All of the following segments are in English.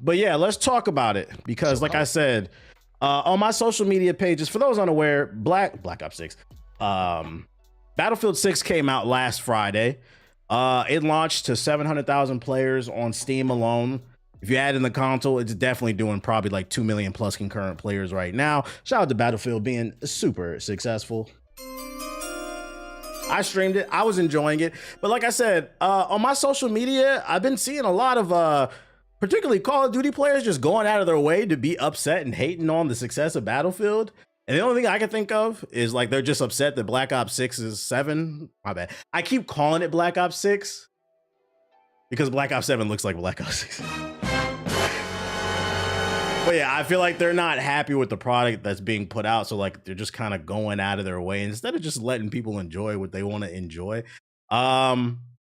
But yeah, let's talk about it because, like I said, on my social media pages, for those unaware, Black Ops 6, Battlefield 6 came out last Friday. It launched to 700,000 players on Steam alone. If you add in the console, it's definitely doing probably like 2 million plus concurrent players right now. Shout out to Battlefield being super successful. I streamed it. I was enjoying it. But like I said, on my social media, I've been seeing a lot of particularly Call of Duty players just going out of their way to be upset and hating on the success of Battlefield. And the only thing I can think of is like they're just upset that Black Ops 6 is 7. My bad. I keep calling it Black Ops 6 because Black Ops 7 looks like Black Ops 6. But yeah, I feel like they're not happy with the product that's being put out. So like they're just kind of going out of their way instead of just letting people enjoy what they want to enjoy.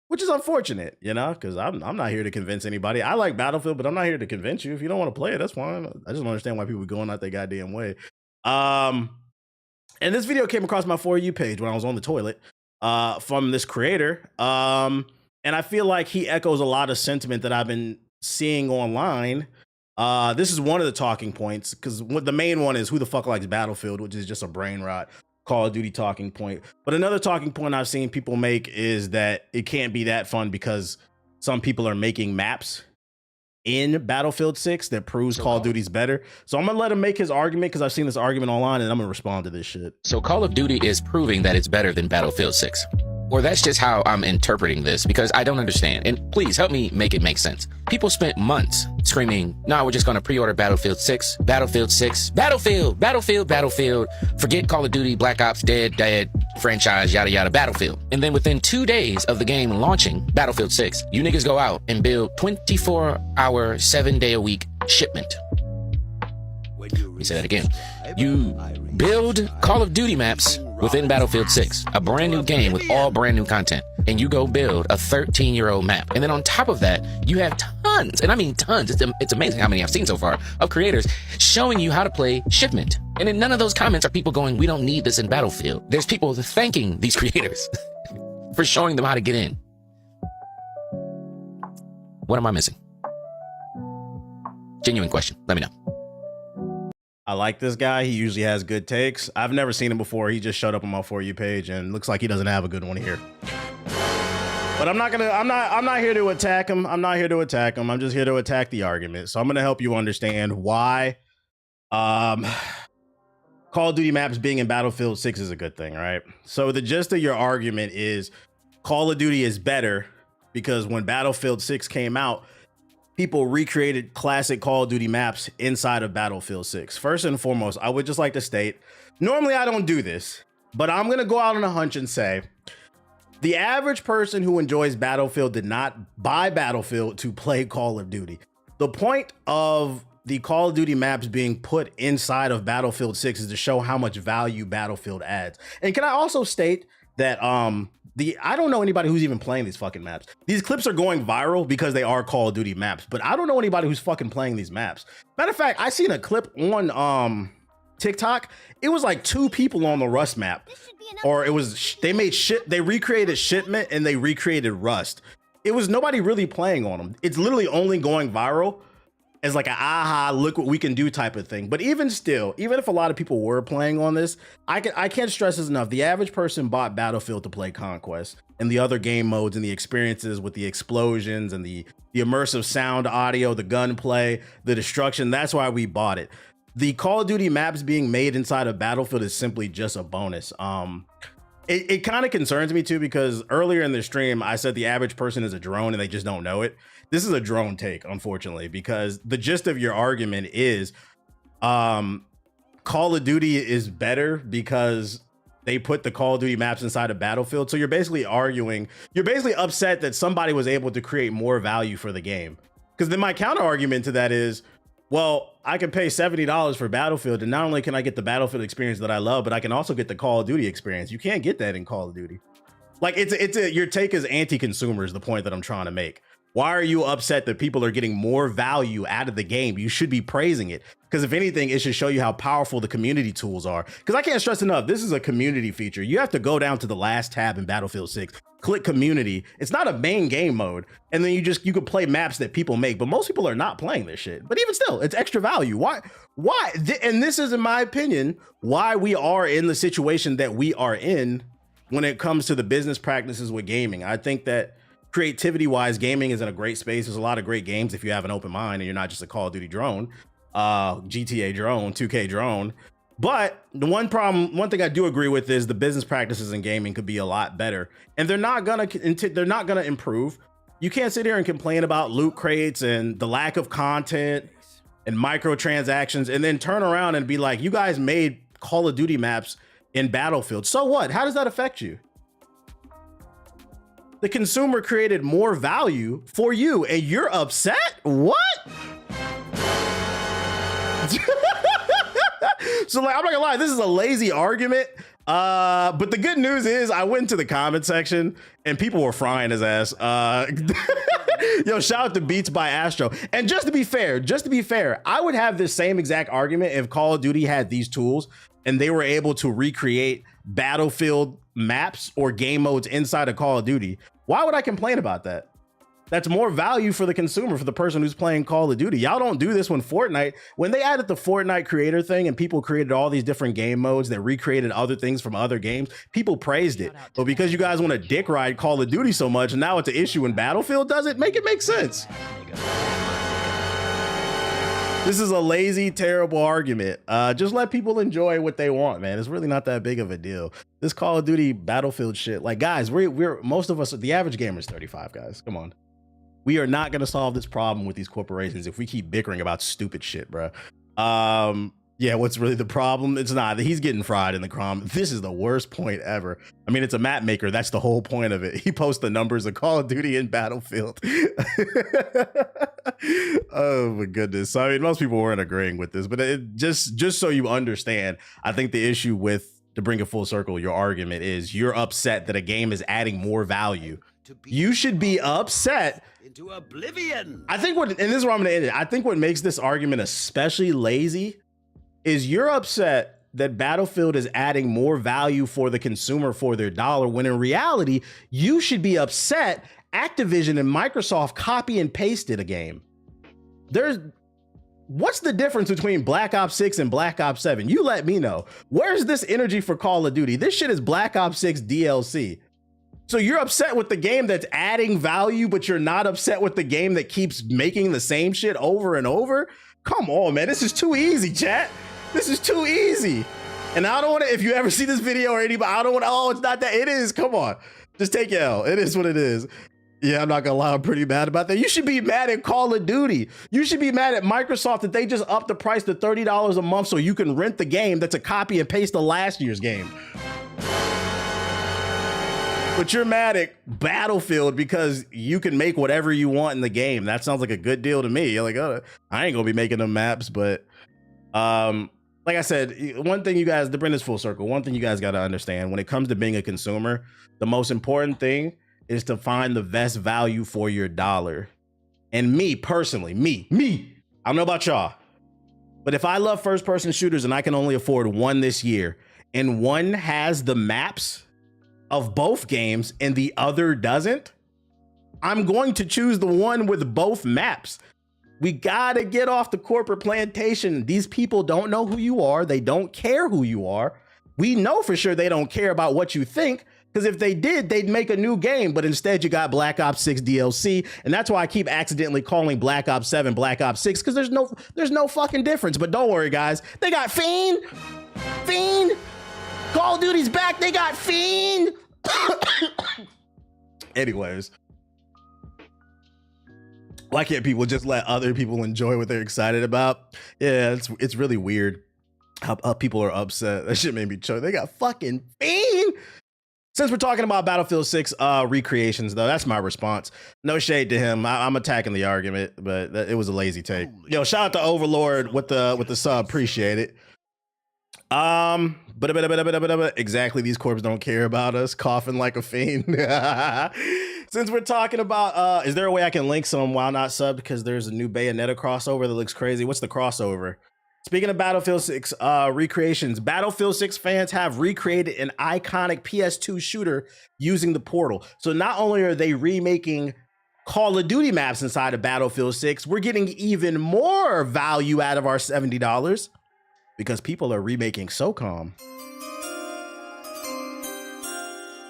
Which is unfortunate, you know, because I'm not here to convince anybody. I like Battlefield, but I'm not here to convince you. If you don't want to play it, that's fine. I just don't understand why people are going out their goddamn way. And this video came across my For You page when I was on the toilet from this creator. And I feel like he echoes a lot of sentiment that I've been seeing online. This is one of the talking points because the main one is who the fuck likes Battlefield, which is just a brain rot Call of Duty talking point. But another talking point I've seen people make is that it can't be that fun because some people are making maps in Battlefield 6 that proves Call of Duty's better. So I'm gonna let him make his argument because I've seen this argument online and I'm gonna respond to this shit. So Call of Duty is proving that it's better than Battlefield 6. Or that's just how I'm interpreting this because I don't understand. And please help me make it make sense. People spent months screaming, nah, we're just going to pre-order Battlefield 6, Battlefield 6, Battlefield, Battlefield, Battlefield. Forget Call of Duty, Black Ops, dead, franchise, yada, yada, Battlefield. And then within 2 days of the game launching, Battlefield 6, you niggas go out and build 24-hour, 7-day-a-week shipment. Let me say that again. You build Call of Duty maps within Battlefield 6, a brand new game with all brand new content, and you go build a 13-year-old map. And then on top of that, you have tons, and I mean tons, it's amazing how many I've seen so far, of creators showing you how to play shipment. And in none of those comments are people going, we don't need this in Battlefield. There's people thanking these creators for showing them how to get in. What am I missing? Genuine question. Let me know. I like this guy. He usually has good takes. I've never seen him before. He just showed up on my For You page and looks like he doesn't have a good one here. But I'm not here to attack him. I'm not here to attack him. I'm just here to attack the argument. So I'm gonna help you understand why Call of Duty maps being in Battlefield 6 is a good thing, right? So the gist of your argument is Call of Duty is better because when Battlefield 6 came out, people recreated classic Call of Duty maps inside of Battlefield 6. First and foremost, I would just like to state, normally I don't do this, but I'm gonna go out on a hunch and say, the average person who enjoys Battlefield did not buy Battlefield to play Call of Duty. The point of the Call of Duty maps being put inside of Battlefield 6 is to show how much value Battlefield adds. And can I also state that I don't know anybody who's even playing these fucking maps. These clips are going viral because they are Call of Duty maps, but I don't know anybody who's fucking playing these maps. Matter of fact, I seen a clip on TikTok. It was like 2 people on the Rust map, or it was they recreated Shipment and they recreated Rust. It was nobody really playing on them. It's literally only going viral as like a aha, look what we can do type of thing. But even still, even if a lot of people were playing on this, I can't stress this enough. The average person bought Battlefield to play Conquest and the other game modes and the experiences with the explosions and the immersive sound, audio, the gunplay, the destruction. That's why we bought it. The Call of Duty maps being made inside of Battlefield is simply just a bonus. It kind of concerns me too, because earlier in the stream, I said the average person is a drone and they just don't know it. This is a drone take, unfortunately, because the gist of your argument is Call of Duty is better because they put the Call of Duty maps inside of Battlefield. So you're basically upset that somebody was able to create more value for the game. Because then my counter argument to that is, well, I can pay $70 for Battlefield, and not only can I get the Battlefield experience that I love, but I can also get the Call of Duty experience. You can't get that in Call of Duty. Like your take is anti-consumer is the point that I'm trying to make. Why are you upset that people are getting more value out of the game? You should be praising it. Because if anything, it should show you how powerful the community tools are. Because I can't stress enough, this is a community feature. You have to go down to the last tab in Battlefield 6, click community. It's not a main game mode. And then you can play maps that people make, but most people are not playing this shit. But even still, it's extra value. Why? And this is, in my opinion, why we are in the situation that we are in when it comes to the business practices with gaming. I think that creativity wise, gaming is in a great space. There's a lot of great games if you have an open mind and you're not just a Call of Duty drone, GTA drone, 2K drone. But the one thing I do agree with is the business practices in gaming could be a lot better, and they're not gonna improve. You can't sit here and complain about loot crates and the lack of content and microtransactions and then turn around and be like, you guys made Call of Duty maps in Battlefield. So what? How does that affect you? The consumer created more value for you and you're upset? What? So like, I'm not gonna lie, this is a lazy argument. But the good news is I went to the comment section and people were frying his ass. Yo, shout out to Beats by Astro. And just to be fair, I would have this same exact argument if Call of Duty had these tools and they were able to recreate Battlefield maps or game modes inside of Call of Duty. Why would I complain about that? That's more value for the consumer, for the person who's playing Call of Duty. Y'all don't do this when they added the Fortnite creator thing and people created all these different game modes that recreated other things from other games, people praised it. But because you guys want to dick ride Call of Duty so much, and now it's an issue when Battlefield does it, make sense. This is a lazy, terrible argument. Just let people enjoy what they want, man. It's really not that big of a deal. This Call of Duty Battlefield shit, like guys, we're most of us, the average gamer is 35, guys. Come on. We are not going to solve this problem with these corporations if we keep bickering about stupid shit, bro. Yeah, what's really the problem? It's not. He's getting fried in the comments. This is the worst point ever. I mean, it's a map maker. That's the whole point of it. He posts the numbers of Call of Duty and Battlefield. Oh, my goodness. So, I mean, most people weren't agreeing with this, but just so you understand, I think the issue with, to bring it full circle, your argument is you're upset that a game is adding more value. You should be upset into oblivion. I think and this is where I'm going to end it. I think what makes this argument especially lazy is you're upset that Battlefield is adding more value for the consumer for their dollar, when in reality, you should be upset Activision and Microsoft copy and pasted a game. What's the difference between Black Ops 6 and Black Ops 7? You let me know. Where's this energy for Call of Duty? This shit is Black Ops 6 DLC. So you're upset with the game that's adding value, but you're not upset with the game that keeps making the same shit over and over? Come on, man. This is too easy, chat. This is too easy. And I don't want to, if you ever see this video or anybody, I don't want to, oh, it's not that. It is. Come on. Just take your L. It is what it is. Yeah, I'm not going to lie. I'm pretty mad about that. You should be mad at Call of Duty. You should be mad at Microsoft that they just upped the price to $30 a month so you can rent the game that's a copy and paste of last year's game. But you're mad at Battlefield because you can make whatever you want in the game. That sounds like a good deal to me. You're like, oh, I ain't gonna be making them maps, but like I said, one thing you guys, to bring this full circle, one thing you guys got to understand when it comes to being a consumer, the most important thing is to find the best value for your dollar. And me personally, me, I don't know about y'all, but if I love first person shooters and I can only afford one this year and one has the maps of both games and the other doesn't, I'm going to choose the one with both maps. We gotta get off the corporate plantation. These people don't know who you are. They don't care who you are. We know for sure they don't care about what you think, because if they did, they'd make a new game, but instead you got Black Ops 6 DLC. And that's why I keep accidentally calling Black Ops 7 Black Ops 6, because there's no fucking difference. But don't worry, guys. They got Fiend. Call of Duty's back. They got Fiend. Anyways, why can't people just let other people enjoy what they're excited about? Yeah, it's really weird how people are upset. That shit made me choke. They got fucking Fiend. Since we're talking about Battlefield 6 recreations, though, that's my response. No shade to him. I'm attacking the argument, but it was a lazy take. Yo, shout out to Overlord with the sub. Appreciate it. But exactly, these corps don't care about us. Coughing like a fiend. Since we're talking about, is there a way I can link some while not sub? Because there's a new Bayonetta crossover that looks crazy. What's the crossover? Speaking of Battlefield 6 recreations, Battlefield 6 fans have recreated an iconic PS2 shooter using the Portal. So not only are they remaking Call of Duty maps inside of Battlefield 6, we're getting even more value out of our $70 because people are remaking SOCOM.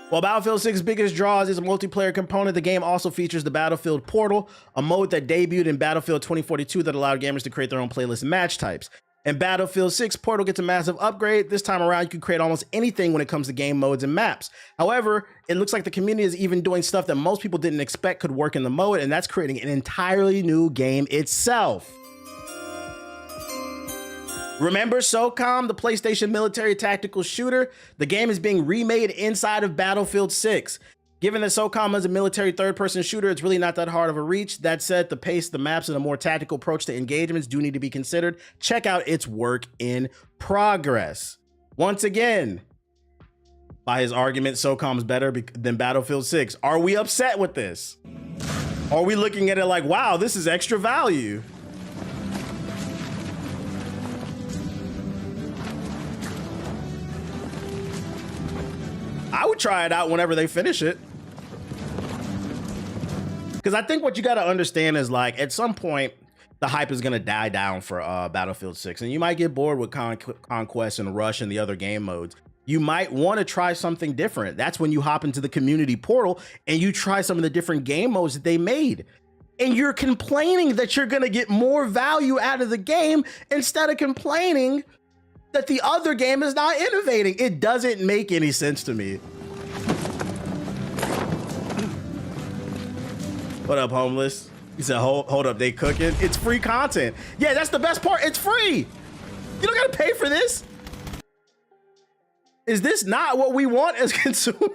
While Battlefield 6's biggest draw is its multiplayer component, the game also features the Battlefield Portal, a mode that debuted in Battlefield 2042 that allowed gamers to create their own playlist match types. In Battlefield 6, Portal gets a massive upgrade. This time around, you can create almost anything when it comes to game modes and maps. However, it looks like the community is even doing stuff that most people didn't expect could work in the mode, and that's creating an entirely new game itself. Remember SOCOM, the PlayStation military tactical shooter? The game is being remade inside of Battlefield 6. Given that SOCOM is a military third-person shooter, it's really not that hard of a reach. That said, the pace, the maps, and a more tactical approach to engagements do need to be considered. Check out its work in progress. Once again, by his argument, SOCOM is better than Battlefield 6. Are we upset with this? Are we looking at it like, wow, this is extra value? I would try it out whenever they finish it. Because I think what you got to understand is, like, at some point, the hype is going to die down for Battlefield 6. And you might get bored with Conquest and Rush and the other game modes. You might want to try something different. That's when you hop into the community portal and you try some of the different game modes that they made. And you're complaining that you're going to get more value out of the game instead of complaining that the other game is not innovating. It doesn't make any sense to me. What up, homeless? He said, hold up, they cooking? It's free content. Yeah, that's the best part. It's free. You don't gotta pay for this. Is this not what we want as consumers?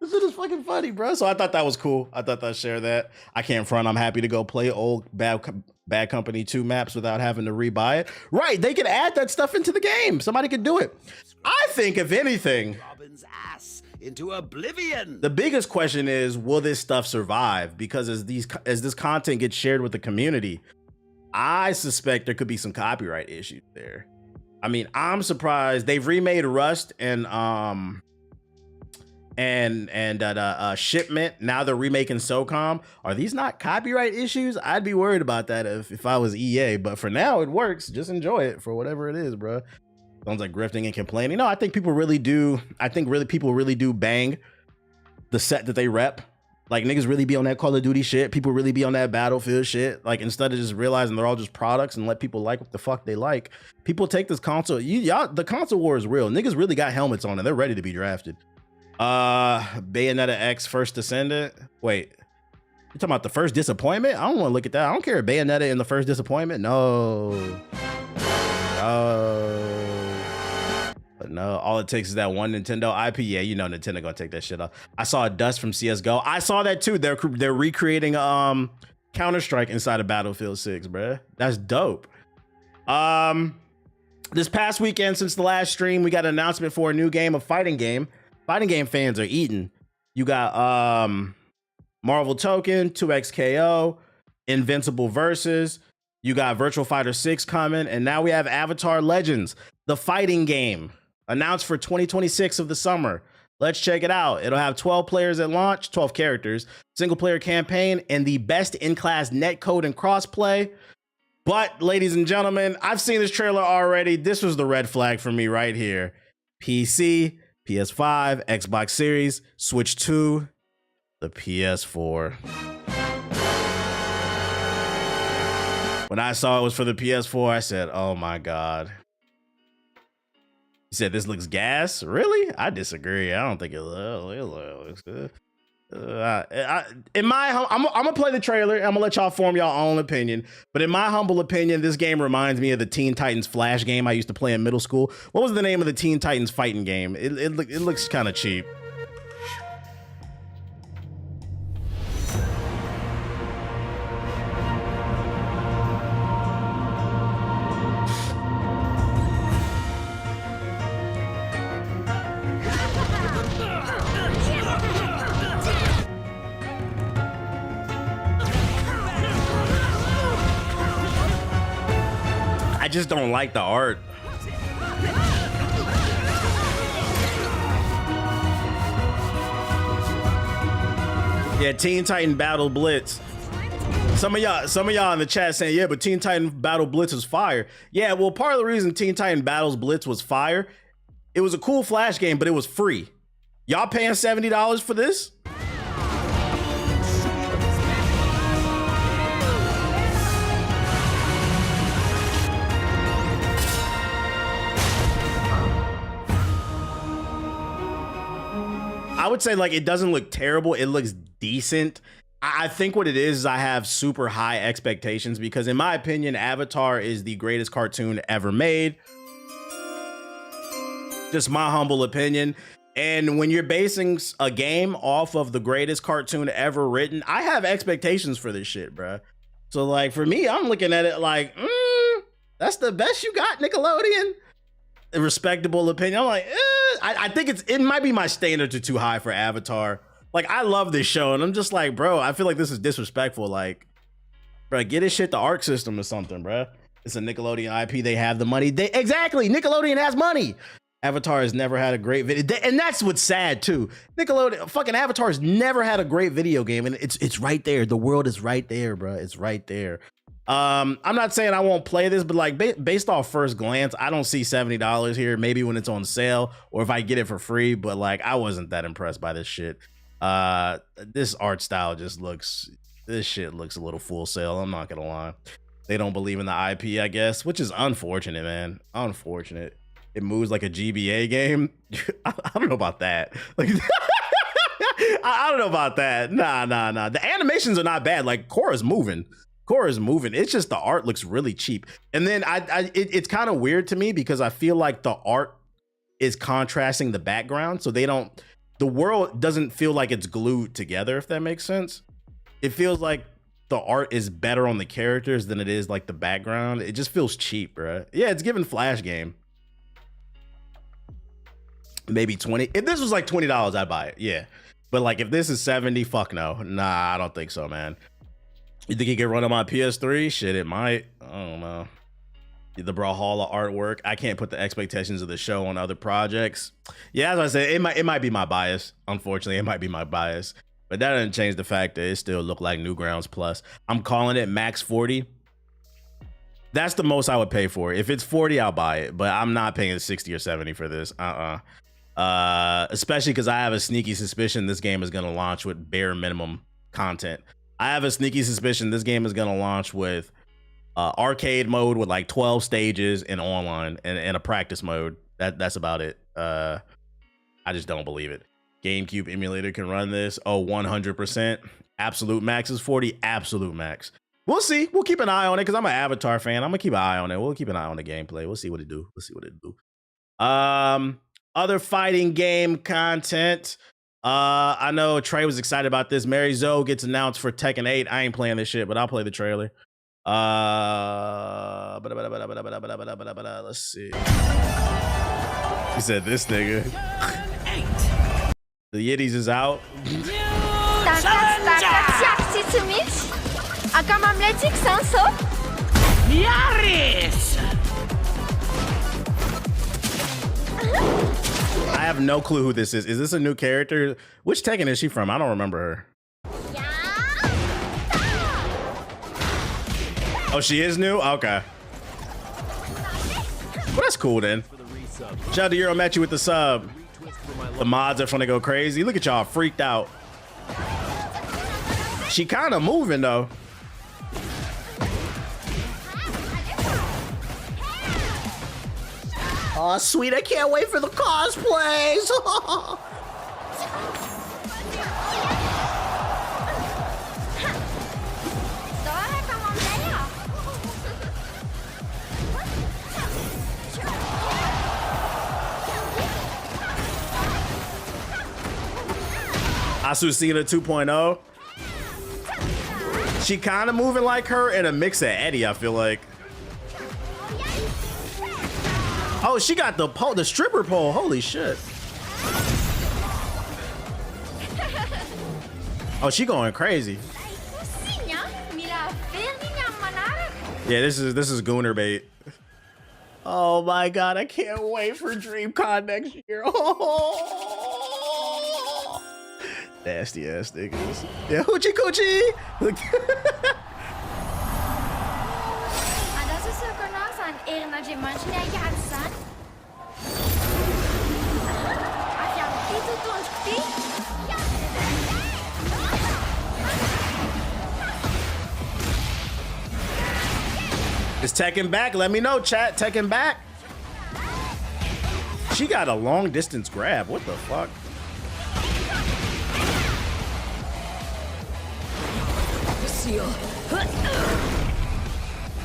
This shit is fucking funny, bro. So I thought that was cool. I thought I'd share that. I can't front. I'm happy to go play old Bad Company 2 maps without having to rebuy it. Right, they could add that stuff into the game. Somebody could do it. I think, if anything, into oblivion. The biggest question is, will this stuff survive? Because as this content gets shared with the community, I suspect there could be some copyright issues there. I mean, I'm surprised they've remade Rust and Shipment. Now they're remaking SOCOM. Are these not copyright issues? I'd be worried about that if I was EA, but for now it works. Just enjoy it for whatever it is, bro. Sounds like grifting and complaining. No, I think people really do. People really do bang the set that they rep. Like, niggas really be on that Call of Duty shit. People really be on that Battlefield shit. Like, instead of just realizing they're all just products and let people like what the fuck they like, people take this console. Y'all, the console war is real. Niggas really got helmets on and they're ready to be drafted. Bayonetta X First Descendant. Wait, you talking about the First Disappointment? I don't want to look at that. I don't care if Bayonetta in the First Disappointment. No. But no, all it takes is that one Nintendo IP. Yeah, you know Nintendo gonna take that shit off. I saw Dust from CSGO. I saw that too. They're recreating Counter-Strike inside of Battlefield 6, bruh. That's dope. This past weekend, since the last stream, we got an announcement for a new game, a fighting game. Fighting game fans are eating. You got Marvel Token, 2XKO, Invincible Versus. You got Virtual Fighter 6 coming, and now we have Avatar Legends, the fighting game, announced for 2026 of the summer. Let's check it out. It'll have 12 players at launch, 12 characters, single player campaign, and the best in-class netcode and crossplay. But, ladies and gentlemen, I've seen this trailer already. This was the red flag for me right here. PC, PS5, Xbox Series, Switch 2, the PS4. When I saw it was for the PS4, I said, oh my God. He said, this looks gas? Really? I disagree. I don't think it looks good. I'm gonna play the trailer. I'm gonna let y'all form y'all own opinion. But in my humble opinion, this game reminds me of the Teen Titans Flash game I used to play in middle school. What was the name of the Teen Titans fighting game? It looks kind of cheap. I just don't like the art. Yeah, Teen Titan Battle Blitz. Some of y'all in the chat saying, yeah, but Teen Titan Battle Blitz is fire. Yeah, well, part of the reason Teen Titan Battles Blitz was fire, it was a cool Flash game, but it was free. Y'all paying $70 for this? I would say like it doesn't look terrible. It looks decent. I think what it is I have super high expectations because in my opinion, Avatar is the greatest cartoon ever made. Just my humble opinion. And when you're basing a game off of the greatest cartoon ever written, I have expectations for this shit, bruh. So like for me, I'm looking at it like, that's the best you got, Nickelodeon? A respectable opinion. I'm like, I think it might be my standards are too high for Avatar. Like I love this show and I'm just like, bro, I feel like this is disrespectful. Like, bro, get this shit the Arc System or something, bro. It's a Nickelodeon IP. They have the money. Exactly. Nickelodeon has money. Avatar has never had a great video, and that's what's sad too. Nickelodeon, fucking Avatar has never had a great video game, and it's right there. The world is right there, bro. It's right there. I'm not saying I won't play this, but like based off first glance, I don't see $70 here. Maybe when it's on sale or if I get it for free, but like I wasn't that impressed by this shit. This art style just looks. This shit looks a little Full Sail. I'm not gonna lie. They don't believe in the IP, I guess, which is unfortunate, man. Unfortunate. It moves like a GBA game. I don't know about that. Like, I don't know about that. Nah. The animations are not bad. Like Korra's moving. It's just the art looks really cheap. And then it's kind of weird to me because I feel like the art is contrasting the background. So the world doesn't feel like it's glued together, if that makes sense. It feels like the art is better on the characters than it is like the background. It just feels cheap, bro. Yeah, it's giving Flash game. Maybe 20. If this was like $20, I'd buy it. Yeah. But like if this is 70, fuck no. Nah, I don't think so, man. You think it can run on my PS3? Shit, it might. I don't know. The Brawlhalla artwork. I can't put the expectations of the show on other projects. Yeah, as I said, it might be my bias. Unfortunately, it might be my bias. But that doesn't change the fact that it still look like Newgrounds Plus. I'm calling it max 40. That's the most I would pay for it. If it's 40, I'll buy it. But I'm not paying 60 or 70 for this. Especially because I have a sneaky suspicion this game is going to launch with bare minimum content. I have a sneaky suspicion this game is going to launch with arcade mode with like 12 stages and online and a practice mode. That's about it. I just don't believe it. GameCube emulator can run this. Oh, 100%. Absolute max is 40. Absolute max. We'll see. We'll keep an eye on it because I'm an Avatar fan. I'm gonna keep an eye on it. We'll keep an eye on the gameplay. We'll see what it do. Other fighting game content. I know Trey was excited about this. Mary Zoe gets announced for Tekken 8. I ain't playing this shit, but I'll play the trailer. Let's see. He said this nigga. The Yiddies is out. I have no clue who this is. Is this a new character? Which Tekken is she from? I don't remember her. Oh, she is new? Okay. Well, that's cool then. Shout out to Euromatchy with the sub. The mods are finna go crazy. Look at y'all freaked out. She kind of moving though. Oh, sweet. I can't wait for the cosplays. Asusina 2.0. She kind of moving like her in a mix of Eddie, I feel like. Oh, she got the pole, the stripper pole. Holy shit. Oh, she going crazy. Yeah, this is Gooner bait. Oh my god, I can't wait for DreamCon next year. Oh. Nasty ass niggas. Yeah, hoochie coochie. Ada seseorang irna diamante ne gelsen. Ayam itu tosti. Is Tekken back? Let me know, chat. Tekken back. She got a long distance grab. What the fuck?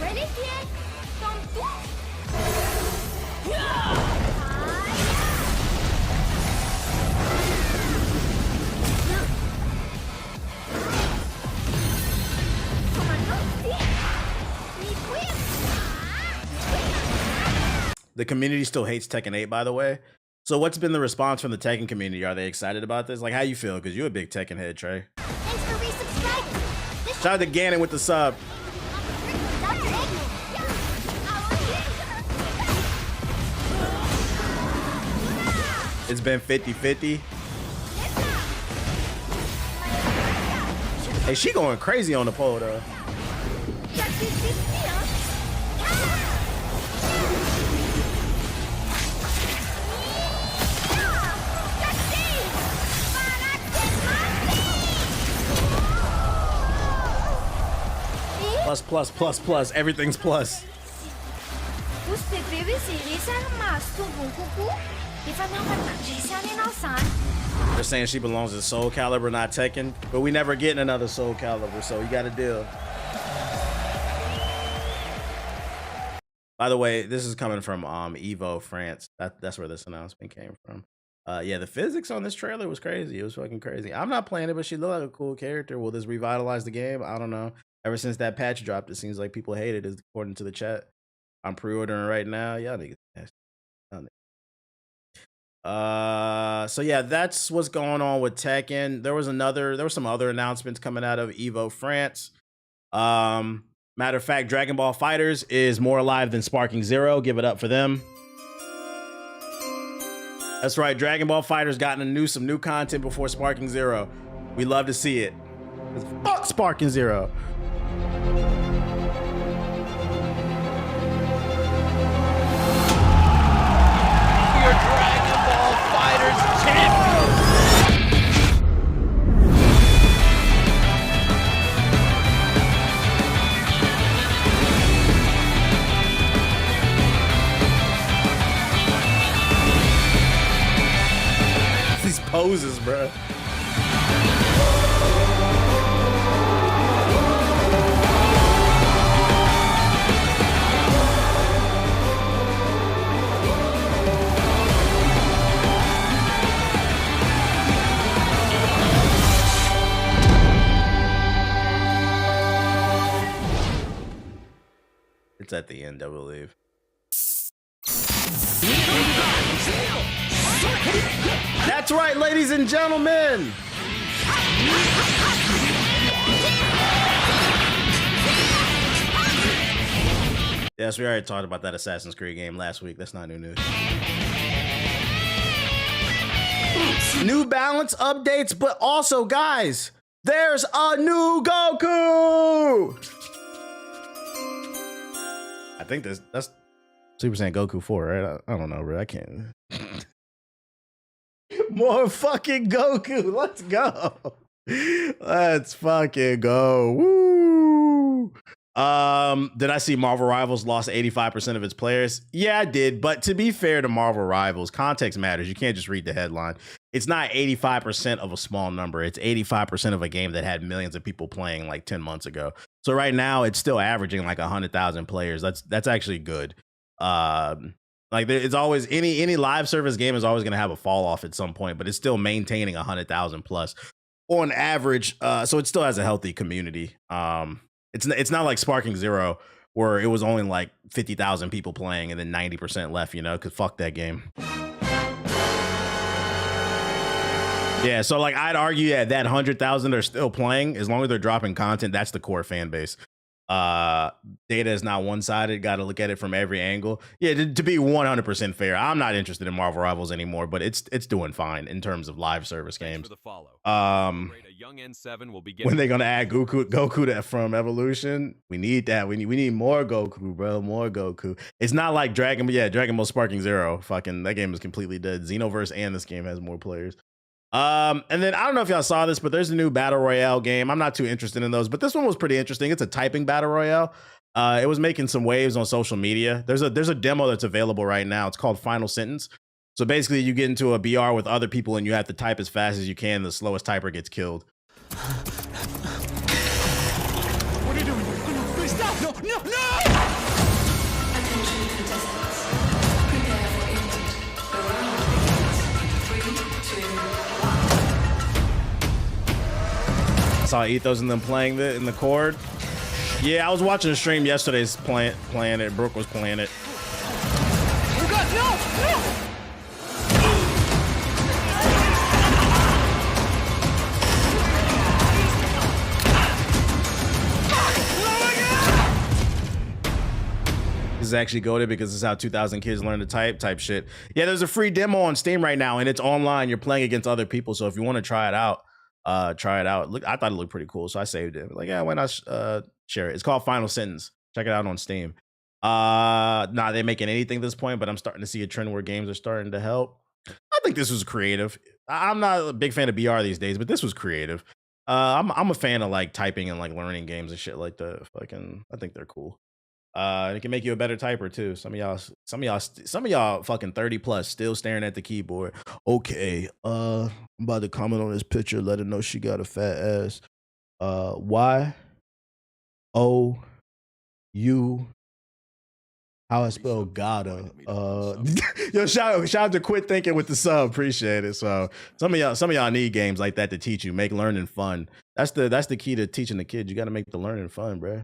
Ready, kid? Don't do. The community still hates Tekken 8, by the way. So what's been the response from the Tekken community? Are they excited about this? Like, how you feel? Because you're a big Tekken head, Trey. Thanks for resubscribing. Shout out to Gannon with the sub. It's been 50-50. Hey, she going crazy on the pole, though. Plus, plus, plus, plus. Everything's plus. They're saying she belongs to Soul Calibur, not Tekken, but we never getting another Soul Calibur, so you got to deal. By the way, this is coming from Evo France. That's where this announcement came from. Yeah, the physics on this trailer was crazy. It was fucking crazy. I'm not playing it, but she looked like a cool character. Will this revitalize the game? I don't know. Ever since that patch dropped, it seems like people hate it, according to the chat. I'm pre-ordering right now. Y'all niggas nasty. So yeah, that's what's going on with Tekken. There was some other announcements coming out of Evo France. Matter of fact, Dragon Ball Fighters is more alive than Sparking Zero. Give it up for them. That's right, Dragon Ball Fighters gotten some new content before Sparking Zero. We love to see it. Fuck Sparking Zero. Your Dragon Ball Fighters champion! These poses, bro. It's at the end, I believe. That's right, ladies and gentlemen. Yes, we already talked about that Assassin's Creed game last week. That's not new news. New Balance updates, but also, guys, there's a new Goku. I think that's Super Saiyan Goku 4, right? I don't know, bro. I can't. More fucking Goku. Let's go. Let's fucking go. Woo. Did I see Marvel Rivals lost 85% of its players? Yeah, I did. But to be fair to Marvel Rivals, context matters. You can't just read the headline. It's not 85% of a small number. It's 85% of a game that had millions of people playing like 10 months ago. So right now it's still averaging like 100,000 players. That's actually good. Like it's always any live service game is always going to have a fall off at some point, but it's still maintaining 100,000 plus on average. So it still has a healthy community. It's not like Sparking Zero where it was only like 50,000 people playing and then 90% left, you know, because fuck that game. Yeah, so like I'd argue that 100,000 are still playing as long as they're dropping content. That's the core fan base. Data is not one-sided. Got to look at it from every angle. Yeah, to be 100% fair, I'm not interested in Marvel Rivals anymore, but it's doing fine in terms of live service games. When they gonna add Goku from Evolution? We need that. We need more Goku, bro. More Goku. It's not like Dragon Ball Sparking Zero. Fucking that game is completely dead. Xenoverse and this game has more players. And then I don't know if y'all saw this, but there's a new battle royale game. I'm not too interested in those, but this one was pretty interesting. It's a typing battle royale. It was making some waves on social media. There's a demo that's available right now. It's called Final Sentence. So basically, you get into a BR with other people and you have to type as fast as you can. The slowest typer gets killed. What are you doing? Oh, no, please stop! No! Attention contestants. Prepare for input. The round begins. 3, 2, 1. I saw Ethos and them playing it in the chord. Yeah, I was watching a stream yesterday playing it. Brooke was playing it. Oh God, no! This is actually goated because this is how 2,000 kids learn to type shit. Yeah, there's a free demo on Steam right now, and it's online. You're playing against other people, so if you want to try it out, try it out. Look, I thought it looked pretty cool, so I saved it. Like, yeah, why not share it? It's called Final Sentence. Check it out on Steam. Not they making anything at this point, but I'm starting to see a trend where games are starting to help. I think this was creative. I'm not a big fan of BR these days, but this was creative. I'm a fan of like typing and like learning games and shit like that. I think they're cool. It can make you a better typer too. Some of y'all fucking 30 plus still staring at the keyboard. Okay, I'm about to comment on this picture, let her know she got a fat ass. Y-O-U. How I spell gotta. Yo, shout out to Quit Thinking with the sub. Appreciate it. So some of y'all need games like that to teach you, make learning fun. That's the key to teaching the kids. You got to make the learning fun, bro.